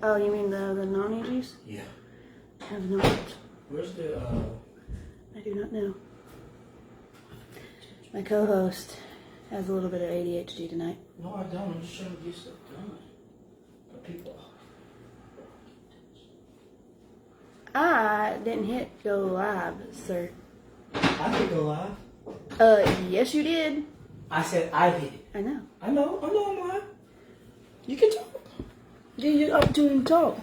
Oh, you mean the noni juice? Yeah. I have not. Where's the, I do not know. My co-host has a little bit of ADHD tonight. No, I don't. I'm just trying to get stuff done. For people. I didn't hit go live, sir. I did go live. Yes you did. I said I did it. I know. I know I'm live. You can talk. Give you the opportunity to talk.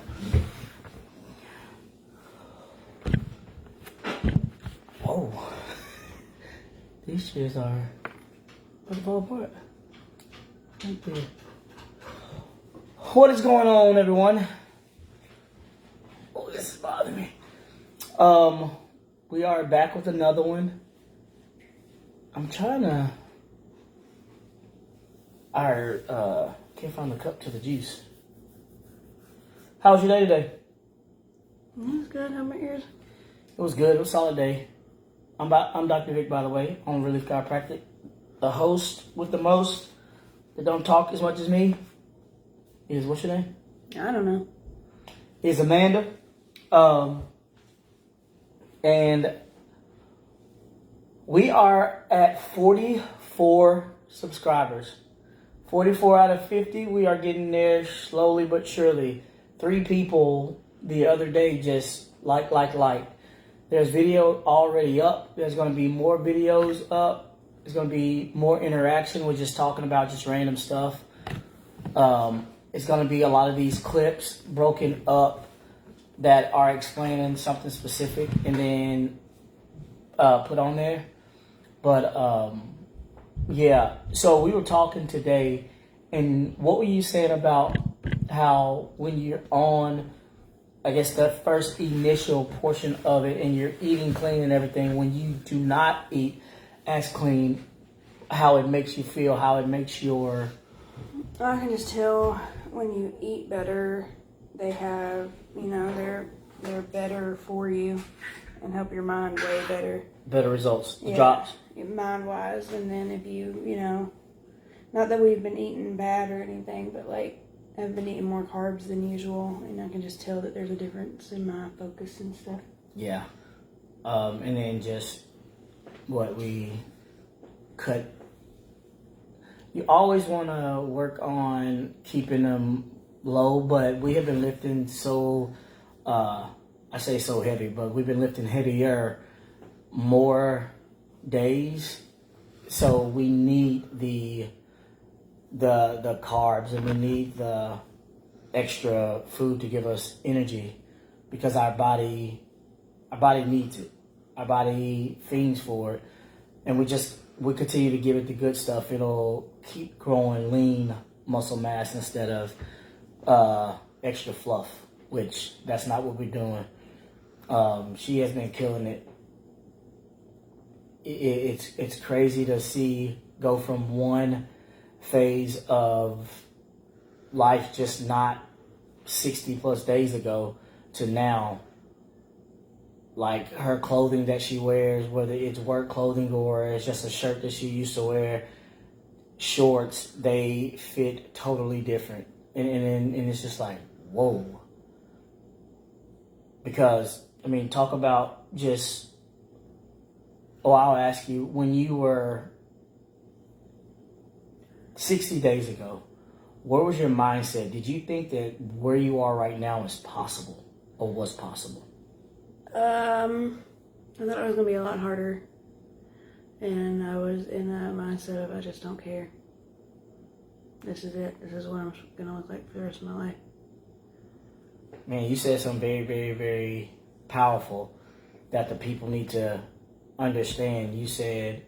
Oh. These chairs are about to fall apart. Right there. What is going on, everyone? Oh, this is bothering me. We are back with another one. I'm trying to... can't find the cup to the juice. How was your day today? It was good. How about yours? It was good. It was a solid day. I'm Dr. Vic, by the way, on Relief Chiropractic. The host with the most that don't talk as much as me is, what's your name? I don't know. Is Amanda. And we are at 44 subscribers. 44 out of 50. We are getting there slowly but surely. 3 people the other day just like. There's video already up. There's going to be more videos up. There's going to be more interaction. We're just talking about just random stuff. It's going to be a lot of these clips broken up that are explaining something specific and then put on there. But yeah, so we were talking today, and what were you saying about how when you're on, I guess, the first initial portion of it and you're eating clean and everything, when you do not eat as clean, how it makes you feel, how it makes your... I can just tell when you eat better, they have, they're better for you and help your mind way better. Better results, the drops. Mind-wise, and then if you, not that we've been eating bad or anything, but like, I've been eating more carbs than usual, and I can just tell that there's a difference in my focus and stuff. Yeah. And then just what we cut. You always want to work on keeping them low, but we have been lifting so, I say so heavy, but we've been lifting heavier more days. So we need the carbs, and we need the extra food to give us energy, because our body needs it. Our body fiends for it, and we continue to give it the good stuff. It'll keep growing lean muscle mass instead of extra fluff, which that's not what we're doing. She has been killing it. It's crazy to see go from one phase of life just not 60 plus days ago to now. Like her clothing that she wears, whether it's work clothing or it's just a shirt that she used to wear, shorts, they fit totally different. And it's just like, whoa. Because, talk about just, I'll ask you, when you were 60 days ago, what was your mindset? Did you think that where you are right now is possible or was possible? I thought it was going to be a lot harder. And I was in that mindset of I just don't care. This is it. This is what I'm going to look like for the rest of my life. Man, you said something very, very, very powerful that the people need to understand. You said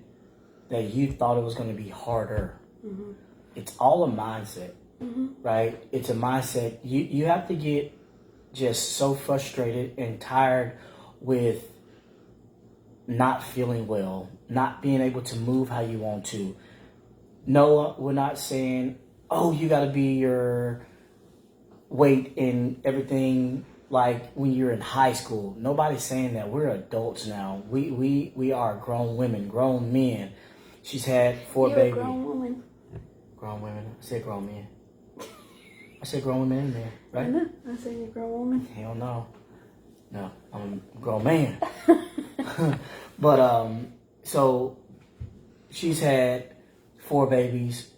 that you thought it was going to be harder. Mm-hmm. It's all a mindset, right? It's a mindset. You have to get just so frustrated and tired with not feeling well, not being able to move how you want to. No, we're not saying, you got to be your weight and everything like when you're in high school. Nobody's saying that. We're adults now. We are grown women, grown men. She's had 4 babies. You're a grown woman. Grown women. I said grown men. I said grown women in there, I right? know. I said you're a grown woman. Hell no. No, I'm a grown man. But, so she's had 4 babies,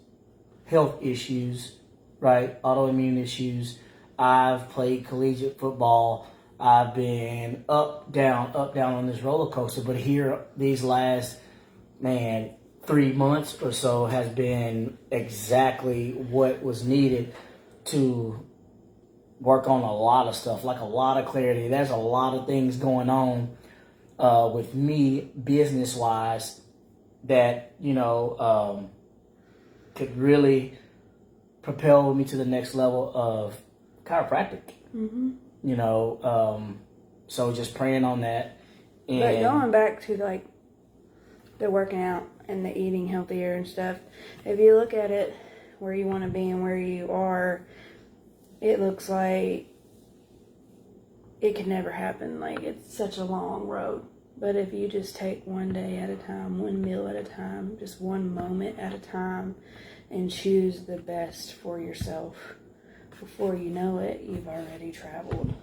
health issues, right? Autoimmune issues. I've played collegiate football. I've been up, down on this roller coaster. But here, these last, 3 months or so has been exactly what was needed to work on a lot of stuff, like a lot of clarity. There's a lot of things going on with me business-wise that, could really propel me to the next level of chiropractic. Mm-hmm. So just praying on that. And But going back to like the working out and the eating healthier and stuff, if you look at it where you want to be and where you are, it looks like it could never happen. Like, it's such a long road. But if you just take one day at a time, one meal at a time, just one moment at a time, and choose the best for yourself, before you know it, you've already traveled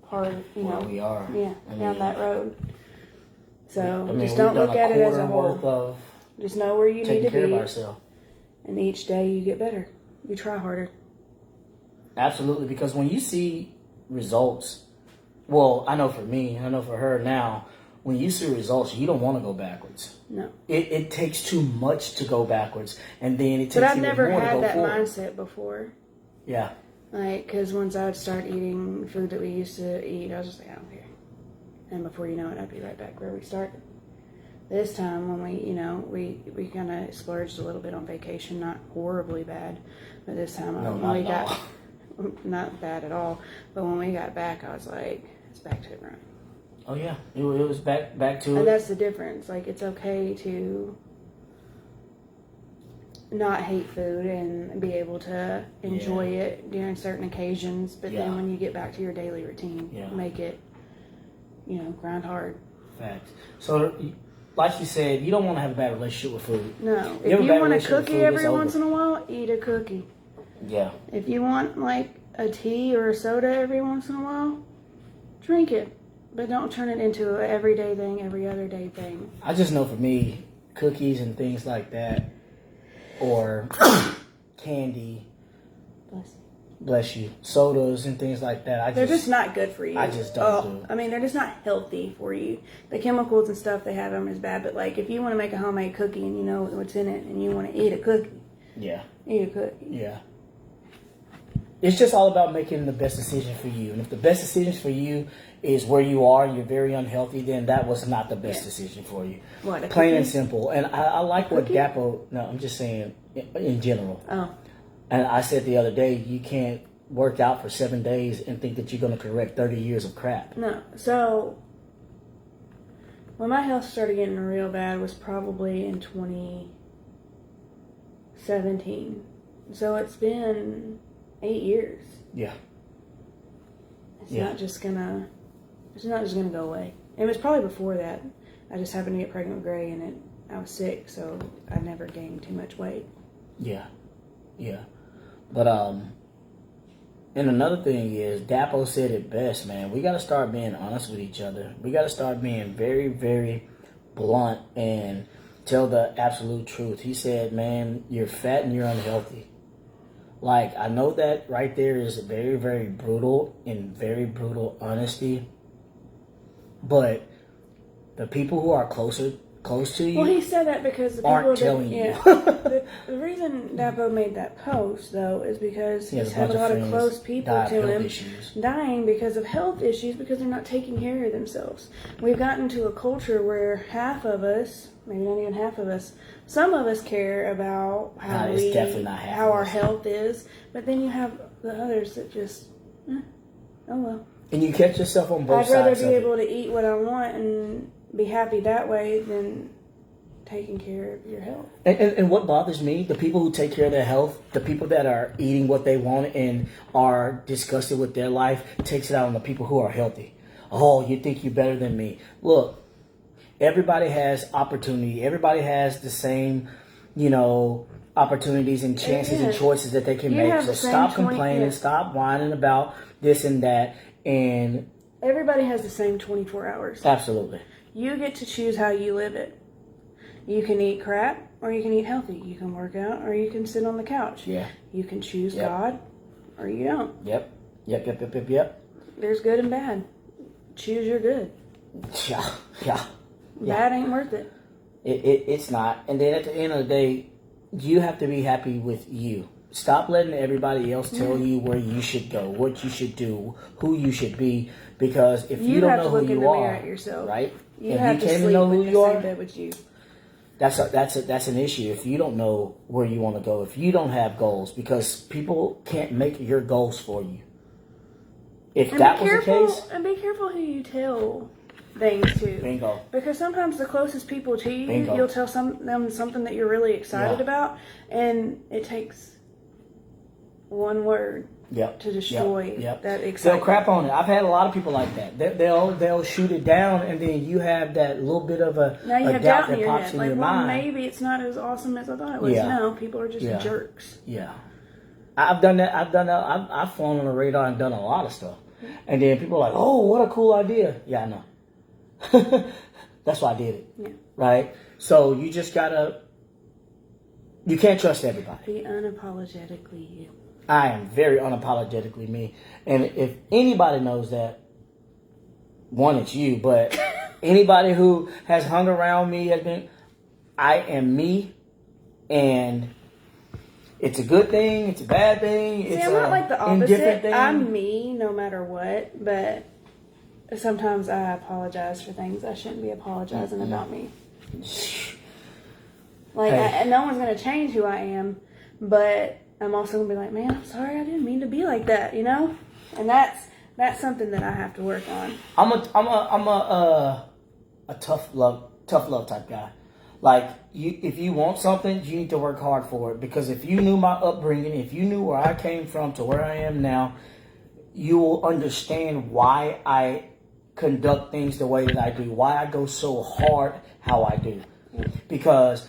hard, we are. Yeah, down that road. So just we've don't done look at it as a worth whole. of Just know where you need taking to care of be, ourselves. and each day you get better. You try harder. Absolutely, because when you see results, well, I know for me, I know for her now, when you see results, you don't want to go backwards. No. It takes too much to go backwards, and then it takes But I've even never more to had go that forward. mindset before. Yeah. Like, because once I would start eating food that we used to eat, I was just like, I don't care. And before you know it, I'd be right back where we started. This time, when we kind of splurged a little bit on vacation, not horribly bad, but this time when we got not bad at all. But when we got back, I was like, it's back to it, right? Oh yeah, it was back to And it. that's the difference. Like, it's okay to not hate food and be able to enjoy it during certain occasions, but then when you get back to your daily routine, make it, grind hard. Facts. So, like you said, you don't want to have a bad relationship with food. No. If you want a cookie every once in a while, eat a cookie. Yeah. If you want, like, a tea or a soda every once in a while, drink it. But don't turn it into an everyday thing, every other day thing. I just know for me, cookies and things like that, or candy, bless you, sodas and things like that. They're just not good for you. I just don't do. I mean, they're just not healthy for you. The chemicals and stuff they have in them is bad. But like, if you want to make a homemade cookie and you know what's in it, and you want to eat a cookie, eat a cookie. Yeah. It's just all about making the best decision for you. And if the best decision for you is where you are, you're very unhealthy, then that was not the best decision for you. What, a Plain cookie? and simple. And I like what Cookie? Dapo, no, I'm just saying in general. Oh. And I said the other day, you can't work out for 7 days and think that you're going to correct 30 years of crap. No. So, when my health started getting real bad was probably in 2017. So it's been 8 years. Yeah. It's not just gonna go away. It was probably before that. I just happened to get pregnant with Gray, and I was sick, so I never gained too much weight. Yeah. But and another thing is, Dapo said it best, man. We got to start being honest with each other. We got to start being very, very blunt and tell the absolute truth. He said, man, you're fat and you're unhealthy. Like, I know that right there is very, very brutal and very brutal honesty. But the people who are close to you, Well, he said that because the people aren't telling you. the reason Dapo made that post, though, is because He has he's had a lot of friends close people die of to health him issues. dying because of health issues because they're not taking care of themselves. We've gotten to a culture where half of us, maybe not even half of us, some of us care about how it's definitely not half how of our us. health is, but then you have the others that just, oh well. And you catch yourself on both I'd rather sides be of it. able to eat what I want and be happy that way than taking care of your health. And what bothers me, the people who take care of their health, the people that are eating what they want and are disgusted with their life, takes it out on the people who are healthy. Oh, you think you're better than me. Look, everybody has opportunity. Everybody has the same, opportunities and chances and Yeah. choices that they can You make. have So the same stop 20 complaining, yeah. stop whining about this and that, and Everybody has the same 24 hours. absolutely. You get to choose how you live it. You can eat crap or you can eat healthy. You can work out or you can sit on the couch. Yeah. You can choose Yep. God or you don't. Yep. Yep. There's good and bad. Choose your good. Yeah. Yeah. Bad ain't worth it. It's not. And then at the end of the day, you have to be happy with you. Stop letting everybody else tell you where you should go, what you should do, who you should be. Because if you don't have know to who look in you the mirror are, at yourself. right? You If have you to can't sleep know who in the you same are, bed with you. that's an issue. If you don't know where you want to go, if you don't have goals, because people can't make your goals for you. If And that be was the careful, case, and be careful who you tell things to. bingo. Because sometimes the closest people to you, Bingo. you'll tell them something that you're really excited Yeah. about, and it takes one word Yep. to destroy Yep. that They'll excitement. crap on it. I've had a lot of people like that. They'll shoot it down, and then you have that little bit of a Now you have doubt doubt in that your pops head, in like, your well, mind. maybe it's not as awesome as I thought it was. Yeah. No, people are just Yeah. jerks. Yeah, I've done that. I've flown on the radar and done a lot of stuff, and then people are like, "Oh, what a cool idea!" Yeah, I know. That's why I did it. Yeah. Right. So you just gotta. You can't trust everybody. Be unapologetically you. I am very unapologetically me. And if anybody knows that, one, it's you, but anybody who has hung around me has been, I am me, and it's a good thing, it's a bad thing, See, it's I'm not like the indifferent opposite. thing. I'm me no matter what, but sometimes I apologize for things I shouldn't be apologizing about me. Like, Hey. no one's going to change who I am, but I'm also going to be like, man, I'm sorry, I didn't mean to be like that, you know? And that's something that I have to work on. I'm a tough love type guy. Like, if you want something, you need to work hard for it. Because if you knew my upbringing, if you knew where I came from to where I am now, you will understand why I conduct things the way that I do, why I go so hard how I do. Because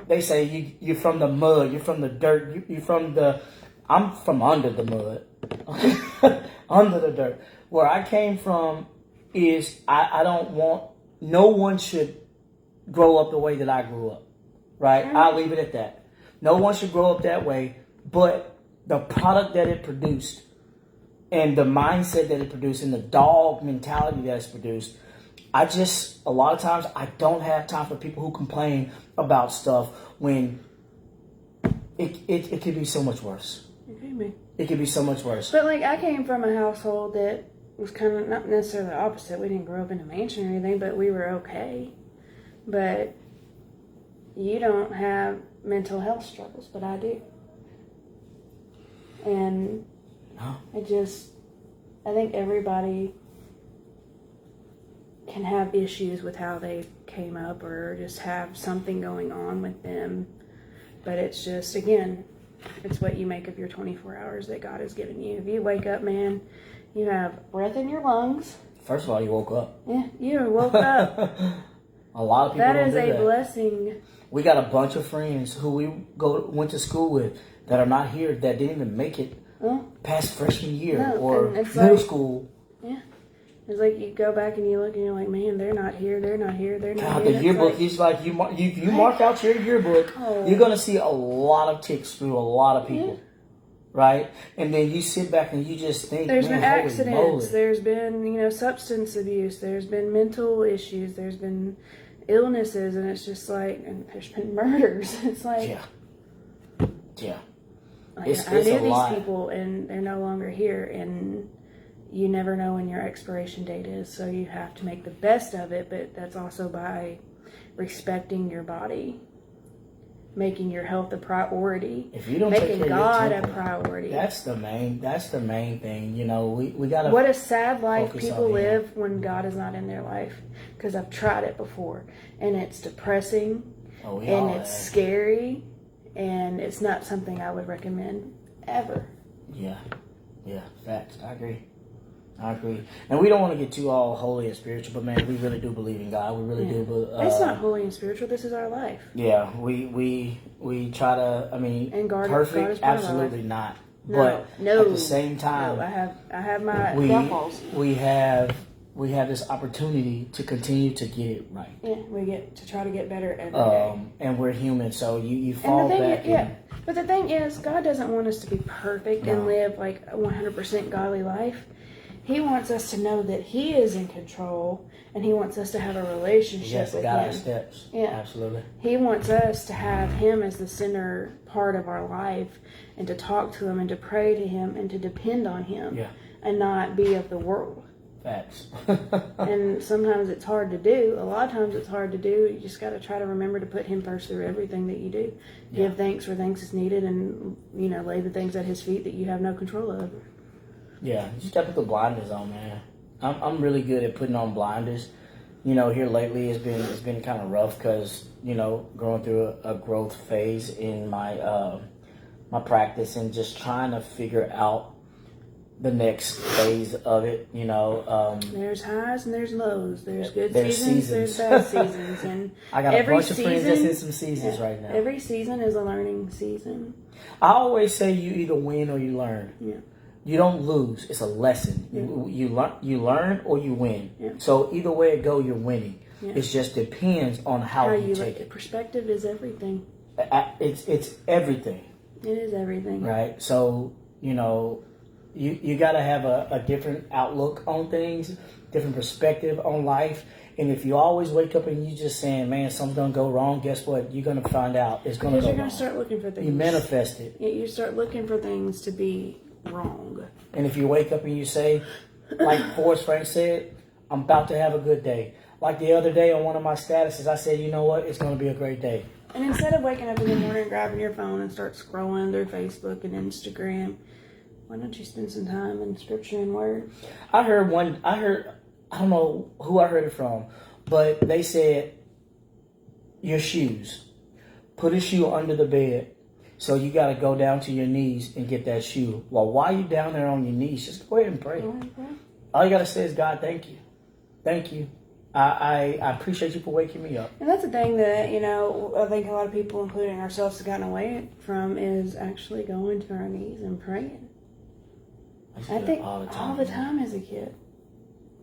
they say you're from the mud, you're from the dirt, I'm from under the mud, under the dirt. Where I came from is I don't want, no one should grow up the way that I grew up, right? I'll leave it at that. No one should grow up that way, but the product that it produced and the mindset that it produced and the dog mentality that it's produced, a lot of times I don't have time for people who complain about stuff when it could be so much worse. Okay, It could be so much worse. But, like, I came from a household that was kind of not necessarily the opposite. We didn't grow up in a mansion or anything, but we were okay. But you don't have mental health struggles, but I do. And No. I think everybody can have issues with how they came up or just have something going on with them. But it's just, again, it's what you make of your 24 hours that God has given you. If you wake up, man, you have breath in your lungs. First of all, you woke up. Yeah, you woke up. A lot of people That don't is do a that. blessing. We got a bunch of friends who we went to school with that are not here, that didn't even make it past freshman year No, or and it's middle like- school. Yeah. It's like you go back and you look and you're like, man, they're not here, they're not here, they're not God, here. the It's yearbook, like, he's like, you mark out your yearbook, Oh. you're going to see a lot of ticks through a lot of people. Right? And then you sit back and you just think, there's man, been holy accidents, moly. there's been, substance abuse, there's been mental issues, there's been illnesses, and it's just like, and there's been murders. It's like, Yeah. like, It's I knew a these lot. people and they're no longer here, and you never know when your expiration date is, so you have to make the best of it, but that's also by respecting your body, making your health a priority, If you don't take making care God of your a temple, priority. that's the main thing. We got to. What a sad life focus people on Him. live when God is not in their life. Because I've tried it before, and it's depressing, Oh, we and all it's have. scary, and it's not something I would recommend ever. Yeah, facts. I agree. I agree. And we don't want to get too all holy and spiritual, but man, we really do believe in God. We really do. It's not holy and spiritual. This is our life. Yeah, we try to. I mean, And God, perfect, God is part of our absolutely life. not. No, But no, at the same time, no, I have my downfalls. we have this opportunity to continue to get it right. Yeah, we get to try to get better every day. And we're human, so you And fall the thing back. is, but the thing is, God doesn't want us to be perfect and live like a 100% godly life. He wants us to know that He is in control, and He wants us to have a relationship Yes, with guide our Him. steps. Yeah. Absolutely. He wants us to have Him as the center part of our life, and to talk to Him, and to pray to Him, and to depend on Him, Yeah. and not be of the world. Facts. And sometimes it's hard to do. A lot of times it's hard to do. You just got to try to remember to put Him first through everything that you do. Yeah. Give thanks where thanks is needed, and lay the things at His feet that you have no control over. Yeah, you just got to put the blinders on, man. I'm really good at putting on blinders. Here lately it's been kind of rough because going through a growth phase in my my practice and just trying to figure out the next phase of it. There's highs and there's lows. There's good There's seasons, seasons. there's bad seasons, and I got a every bunch of friends that's season- in some seasons right now. Every season is a learning season. I always say you either win or you learn. Yeah. You don't lose. It's a lesson. You learn or you win. Yeah. So either way it go, you're winning. Yeah. It just depends on how you take it. Perspective is everything. It's everything, It is everything. right? So you got to have a different outlook on things, different perspective on life. And if you always wake up and you just saying, "Man, something's gonna go wrong," guess what? You're gonna find out it's gonna Because go you're wrong. gonna start looking for things. You manifest it. Yeah, you start looking for things to be wrong. And if you wake up and you say, like Forrest Frank said, "I'm about to have a good day." Like the other day on one of my statuses, I said, "You know what? It's going to be a great day." And instead of waking up in the morning, grabbing your phone and start scrolling through Facebook and Instagram, why don't you spend some time in Scripture and Word? I don't know who I heard it from, but they said, your shoes. Put a shoe under the bed. So you got to go down to your knees and get that shoe. Well, while you're down there on your knees, just go ahead and pray. All you got to say is, "God, thank you. Thank you. I appreciate you for waking me up." And that's the thing that, I think a lot of people, including ourselves, have gotten away from, is actually going to our knees and praying. I think all the time as a kid.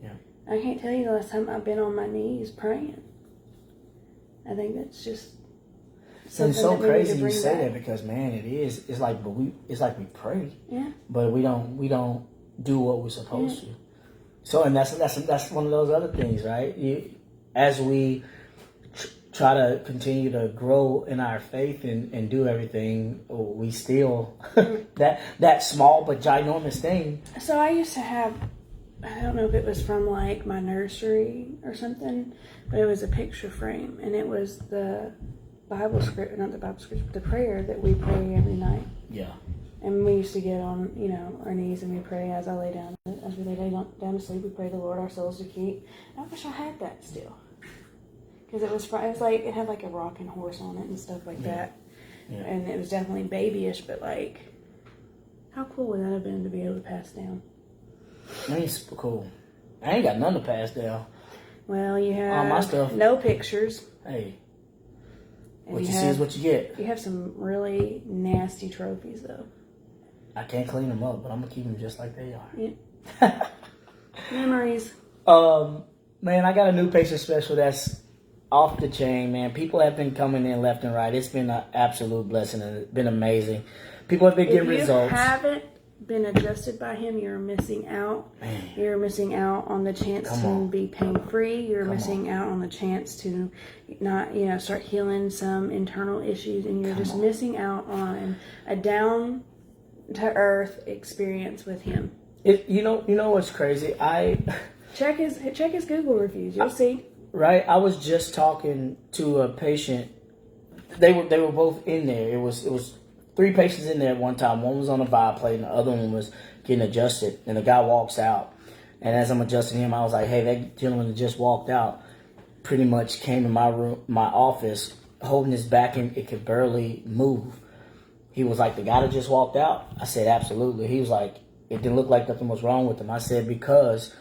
Yeah. I can't tell you the last time I've been on my knees praying. I think that's just something It's so that we need crazy to you bring say back. that because, man, it is. It's like we pray, Yeah. but we don't do what we're supposed to. So, and that's one of those other things, right? As we try to continue to grow in our faith and do everything, we still that small but ginormous thing. So I used to have, I don't know if it was from like my nursery or something, but it was a picture frame, and it was the Bible script, not the Bible script, but the prayer that we pray every night. Yeah. And we used to get on, our knees and we pray as we lay down to sleep. We pray the Lord our souls to keep. I wish I had that still, because it was like it had like a rocking horse on it and stuff like that, and it was definitely babyish. But like, how cool would that have been to be able to pass down? Man, it's super cool. I ain't got nothing to pass down. Well, you All my have stuff. no pictures. Hey, And what you see is what you get. You have some really nasty trophies, though. I can't clean them up, but I'm gonna keep them just like they are. Yeah. Memories. Man, I got a new patient special that's off the chain, man. People have been coming in left and right. It's been an absolute blessing and it's been amazing. People have been getting results. If you haven't been adjusted by him, you're missing out. Man. You're missing out on the chance to be pain-free. You're missing out on the chance to not, start healing some internal issues, and you're just missing out on a down-to-earth experience with him. You know what's crazy? Check his Google reviews. You'll see. Right, I was just talking to a patient. They were both in there. It was 3 patients in there at one time. One was on a vibe plate, and the other one was getting adjusted. And the guy walks out, and as I'm adjusting him, I was like, "Hey, that gentleman that just walked out pretty much came to my room, my office, holding his back, and it could barely move." He was like, "The guy that just walked out?" I said, "Absolutely." He was like, it didn't look like nothing was wrong with him. I said, because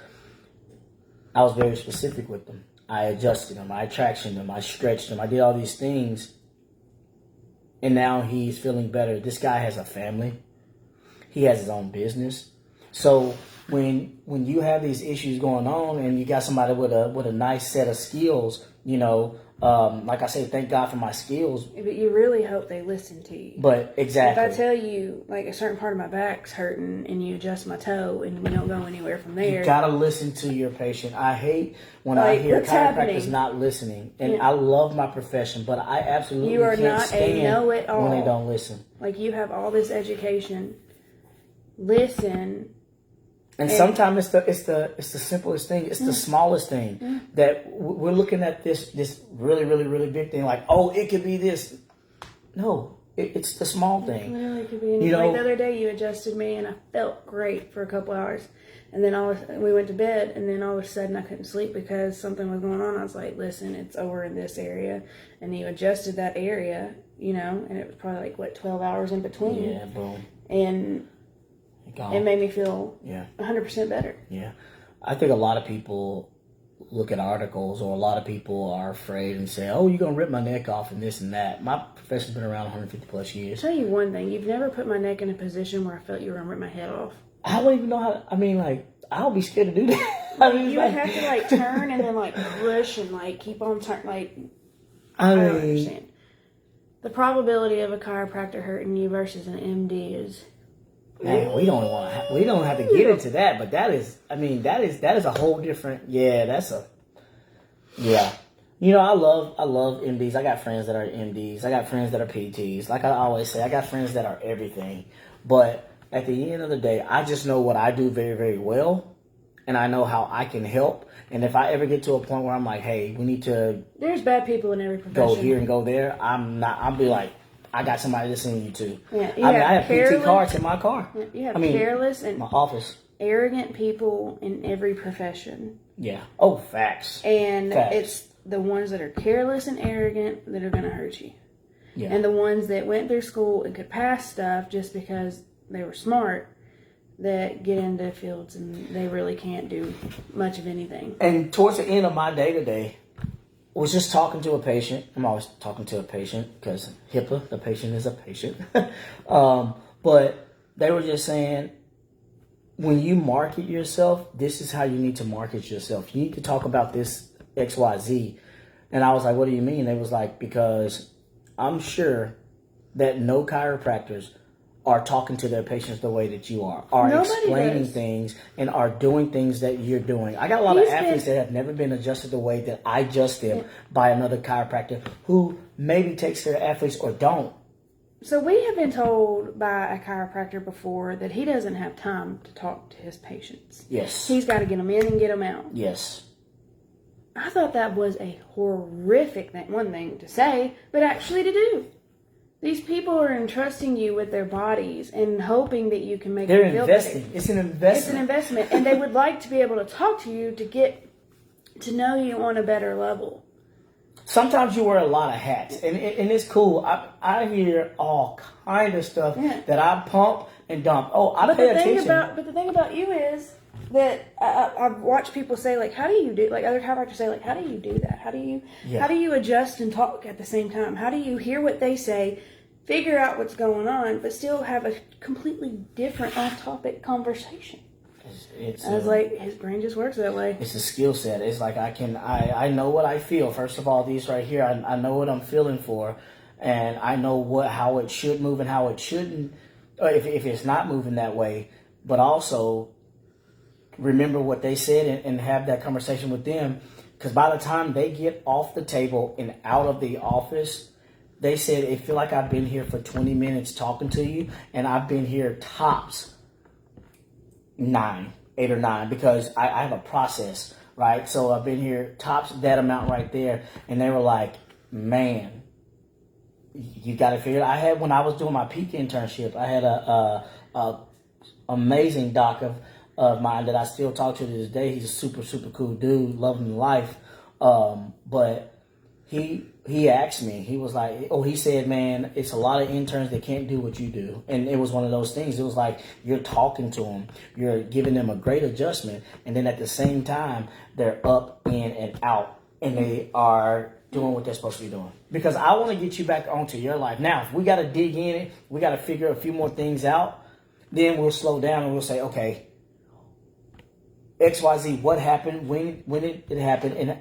I was very specific with them. I adjusted him, I tractioned him, I stretched him, I did all these things. And now he's feeling better. This guy has a family. He has his own business. So when you have these issues going on and you got somebody with a nice set of skills, you know, like I say, thank God for my skills. But you really hope they listen to you. But exactly. If I tell you, like, a certain part of my back's hurting and you adjust my toe and we don't go anywhere from there. You gotta listen to your patient. I hate when I Like, hear what's chiropractors happening? not listening. And Yeah. I love my profession, but I absolutely You are can't not a stand know-it-all. when they don't listen. Like, you have all this education. Listen. And sometimes it's the simplest thing. It's the smallest thing that we're looking at this really, really, really big thing. Like, oh, it could be this. No, it's the small thing. Literally could be anything. You know, like the other day, you adjusted me and I felt great for a couple hours. And then we went to bed, and then all of a sudden I couldn't sleep because something was going on. I was like, listen, it's over in this area. And you adjusted that area, you know, and it was probably like, 12 hours in between. Yeah, boom. And Gone. it made me feel 100% better. Yeah. I think a lot of people look at articles, or a lot of people are afraid and say, oh, you're going to rip my neck off and this and that. My profession's been around 150 plus years. I'll tell you one thing. You've never put my neck in a position where I felt you were going to rip my head off. I don't even know how, I mean, like, I don't be scared to do that. I mean, You would have to, like, turn and then, like, push and, like, keep on turning, like, I don't mean, understand. The probability of a chiropractor hurting you versus an MD is... man, we don't have to get into that, but that is a whole different, yeah. You know, I love MDs. I got friends that are MDs. I got friends that are PTs. Like I always say, I got friends that are everything. But at the end of the day, I just know what I do very, very well. And I know how I can help. And if I ever get to a point where I'm like, hey, we need to There's bad people in every profession. go here and go there, I'll be like, I got somebody to send you to. Yeah, I have PT cards in my car. You have careless and my office. arrogant people in every profession. Yeah. Oh, facts. And Facts. it's the ones that are careless and arrogant that are going to hurt you. Yeah. And the ones that went through school and could pass stuff just because they were smart, that get into fields and they really can't do much of anything. And towards the end of my day-to-day, was just talking to a patient. I'm always talking to a patient because HIPAA, the patient is a patient. But they were just saying, when you market yourself, this is how you need to market yourself. You need to talk about this XYZ. And I was like, what do you mean? They was like, because I'm sure that no chiropractors are talking to their patients the way that you are Nobody explaining does. things and are doing things that you're doing. I got a lot of athletes that have never been adjusted the way that I adjust them by another chiropractor who maybe takes care of athletes or don't. So we have been told by a chiropractor before that he doesn't have time to talk to his patients. Yes. He's got to get them in and get them out. Yes. I thought that was a horrific one thing to say, but actually to do. These people are entrusting you with their bodies and hoping that you can make them feel investing. better. It's an investment. It's an investment, and they would like to be able to talk to you to get to know you on a better level. Sometimes you wear a lot of hats, and it's cool. I hear all kind of stuff that I pump and dump. Oh, I pay attention. But the thing about you is that I've watched people say, like, how do you do, like other chiropractors say, like, how do you do that? How do you adjust and talk at the same time? How do you hear what they say, figure out what's going on, but still have a completely different off-topic conversation? I was like, his brain just works that way. It's a skill set. It's like I know what I feel. First of all, these right here, I know what I'm feeling for, and I know how it should move and how it shouldn't, if it's not moving that way. But also remember what they said and have that conversation with them, because by the time they get off the table and out of the office, they said, it feel like I've been here for 20 minutes talking to you, and I've been here tops 8 or 9, because I have a process, right? So I've been here tops that amount right there, and they were like, man, you got to figure it. I had, when I was doing my peak internship, I had a amazing doc of mine that I still talk to this day. He's a super, super cool dude, love him to life. But he he asked me, he was like, he said, man, it's a lot of interns that can't do what you do. And it was one of those things. It was like, you're talking to them, you're giving them a great adjustment. And then at the same time, they're up, in, and out, and they are doing what they're supposed to be doing. Because I want to get you back onto your life. Now, if we got to dig in it, we got to figure a few more things out, then we'll slow down and we'll say, okay, XYZ, what happened, when did it happen, and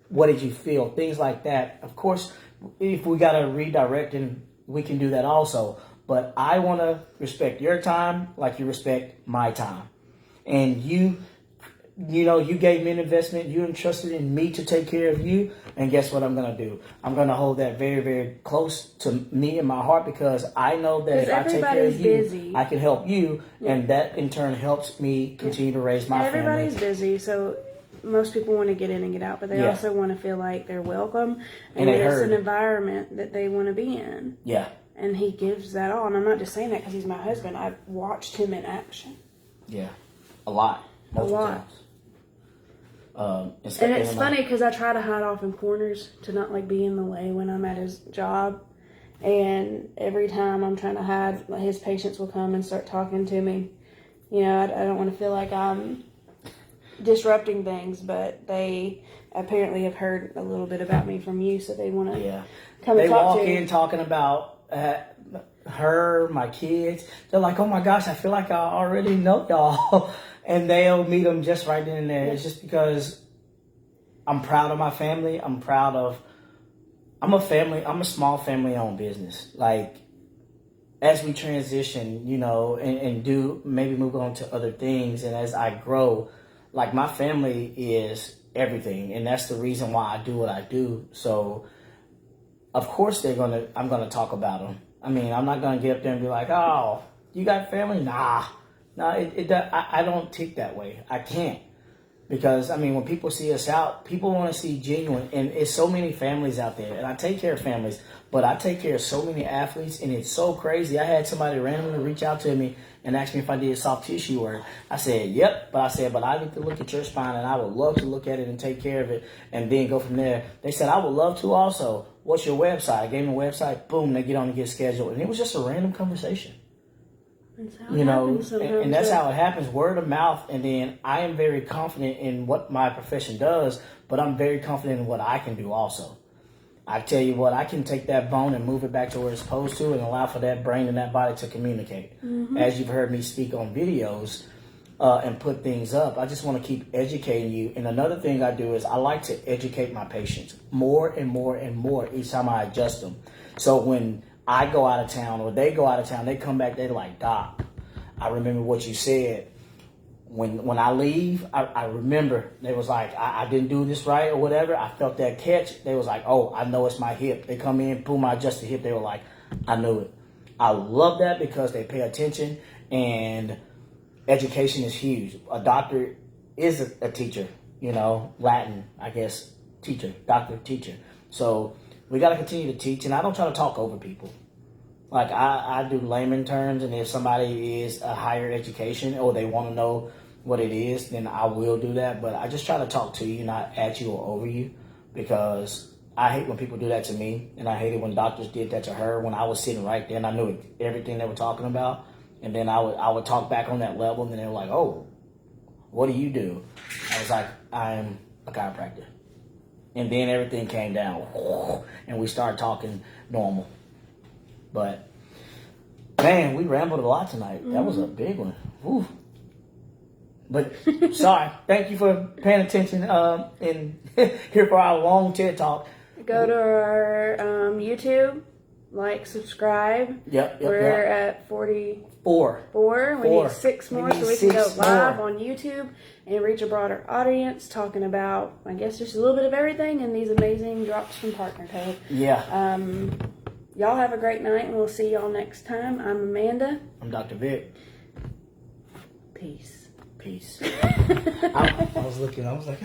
what did you feel? Things like that. Of course, if we got to redirect, and we can do that also. But I want to respect your time like you respect my time. And you gave me an investment. You entrusted in me to take care of you. And guess what I'm going to do? I'm going to hold that very, very close to me and my heart, because I know that if I take care of you, busy. I can help you. Yeah. And that in turn helps me continue to raise my family. Everybody's busy, so most people want to get in and get out, but they also want to feel like they're welcome and that it's an environment that they want to be in. Yeah. And he gives that all. And I'm not just saying that because he's my husband. I've watched him in action. Yeah. A lot. Multiple times. And it's funny because I try to hide off in corners to not like be in the way when I'm at his job. And every time I'm trying to hide, his patients will come and start talking to me. You know, I don't want to feel like I'm disrupting things, but they apparently have heard a little bit about me from you, so they want to come and talk to me. They walk in talking about her, my kids. They're like, oh my gosh, I feel like I already know y'all. And they'll meet them just right then and there. It's just because I'm proud of my family. I'm a small family owned business. Like, as we transition, and do maybe move on to other things, and as I grow, like, my family is everything, and that's the reason why I do what I do. So, of course, I'm gonna talk about them. I mean, I'm not gonna get up there and be like, "Oh, you got family?" Nah, I don't tick that way. I can't, because I mean, when people see us out, people want to see genuine, and it's so many families out there, and I take care of families, but I take care of so many athletes, and it's so crazy. I had somebody randomly reach out to me and asked me if I did soft tissue work. I said, yep. But I need to look at your spine, and I would love to look at it and take care of it and then go from there. They said, I would love to also. What's your website? I gave them a website. Boom, they get on and get scheduled. And it was just a random conversation. That's how it happens sometimes. And that's how it happens, word of mouth. And then I am very confident in what my profession does, but I'm very confident in what I can do also. I tell you what, I can take that bone and move it back to where it's supposed to and allow for that brain and that body to communicate. Mm-hmm. As you've heard me speak on videos and put things up, I just want to keep educating you. And another thing I do is I like to educate my patients more and more and more each time I adjust them. So when I go out of town or they go out of town, they come back, they're like, Doc, I remember what you said. When I leave, I remember they was like, I didn't do this right or whatever. I felt that catch. They was like, oh, I know it's my hip. They come in, boom, I adjust the hip. They were like, I knew it. I love that because they pay attention, and education is huge. A doctor is a teacher, Latin, I guess, teacher, doctor, teacher. So we got to continue to teach, and I don't try to talk over people. Like, I do layman terms, and if somebody is a higher education or they want to know what it is, then I will do that. But I just try to talk to you, not at you or over you, because I hate when people do that to me, and I hated when doctors did that to her. When I was sitting right there and I knew everything they were talking about, and then I would talk back on that level, and then they were like, oh, what do you do? I was like, I'm a chiropractor. And then everything came down, and we started talking normal. But, man, we rambled a lot tonight. Mm-hmm. That was a big one. Whew. But, sorry. Thank you for paying attention and here for our long TED Talk. Go to our YouTube, subscribe. Yep. We're at 44. We need 6 more so we can go live on YouTube and reach a broader audience, talking about, I guess, just a little bit of everything and these amazing drops from Partner Code. Yeah. Y'all have a great night, and we'll see y'all next time. I'm Amanda. I'm Dr. Vic. Peace. I was looking, I was like,